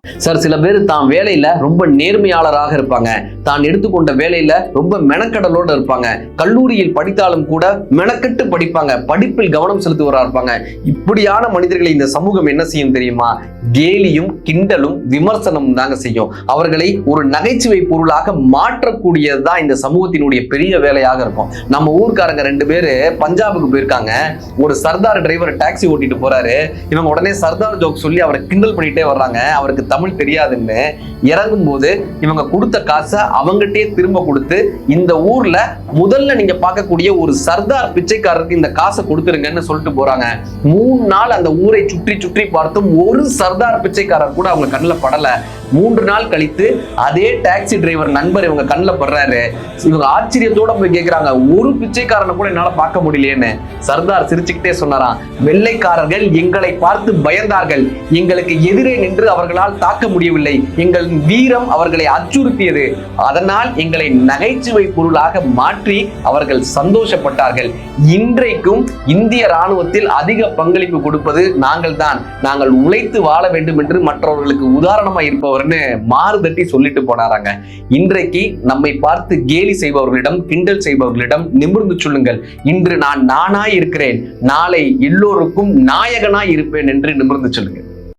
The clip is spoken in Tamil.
சார், சில பேர் தான் வேலையில ரொம்ப நேர்மையாளராக இருப்பாங்க, தான் எடுத்துக்கொண்ட வேலையில ரொம்ப மெனக்கடலோடு இருப்பாங்க, கல்லூரியில் படித்தாலும் கூட மெனக்கட்டு படிப்பாங்க, படிப்பில் கவனம் செலுத்துவராக இருப்பாங்க. இப்படியான மனிதர்களை இந்த சமூகம் என்ன செய்யும் தெரியுமா? கேலியும் கிண்டலும் விமர்சனமும் தாங்க செய்யும். அவர்களை ஒரு நகைச்சுவை பொருளாக மாற்றக்கூடியதுதான் இந்த சமூகத்தினுடைய பெரிய வேலையாக இருக்கும். நம்ம ஊர்க்காரங்க 2 பேரு பஞ்சாபுக்கு போயிருக்காங்க. ஒரு சர்தார் டிரைவர் டாக்ஸி ஓட்டிட்டு போறாரு. இவங்க உடனே சர்தார் ஜோக் சொல்லி அவரை கிண்டல் பண்ணிட்டே வர்றாங்க. அவருக்கு தமிழ் தெரியாதுன்னு. இறங்கும் போது இவங்க கொடுத்த காசை அவங்ககிட்டே திரும்ப கொடுத்து, இந்த ஊர்ல முதல்ல நீங்க பார்க்கக்கூடிய ஒரு சர்தார் பிச்சைக்காரருக்கு இந்த காசை கொடுத்துருங்கன்னு சொல்லிட்டு போறாங்க. 3 நாள் அந்த ஊரை சுற்றி சுற்றி பார்த்தும் ஒரு சர்தார் பிச்சைக்காரர் கூட அவங்க கண்ணில் படல. 3 நாள் கழித்து அதே டாக்ஸி டிரைவர் நண்பர் இவங்க கண்ணில் படுறாரு. இவங்க ஆச்சரியத்தோட போய் கேட்கிறாங்க, ஒரு பிச்சைக்காரனை கூட என்னால பார்க்க முடியலையேன்னு. சர்தார் சிரிச்சுக்கிட்டே சொன்னாராம், வெள்ளைக்காரர்கள் எங்களை பார்த்து பயந்தார்கள், எங்களுக்கு எதிரே நின்று அவர்களால் தாக்க முடியவில்லை, எங்கள் வீரம் அவர்களை அச்சுறுத்தியது, அதனால் எங்களை நகைச்சுவை பொருளாக மாற்றி அவர்கள் சந்தோஷப்பட்டார்கள். இன்றைக்கும் இந்திய ராணுவத்தில் அதிக பங்களிப்பு கொடுப்பது நாங்கள் தான். நாங்கள் உழைத்து வாழ வேண்டும் என்று மற்றவர்களுக்கு உதாரணமா இருப்பவர்னு மாறுதட்டி சொல்லிட்டு போனாராங்க. இன்றைக்கு நம்மை பார்த்து கேலி செய்பவர்களிடம், கிண்டல் செய்பவர்களிடம் நிமிர்ந்து சொல்லுங்கள், இன்று நான் நானாய் இருக்கிறேன், நாளை எல்லோருக்கும் நாயகனாய் இருப்பேன் என்று நிமிர்ந்து சொல்லுங்கள்.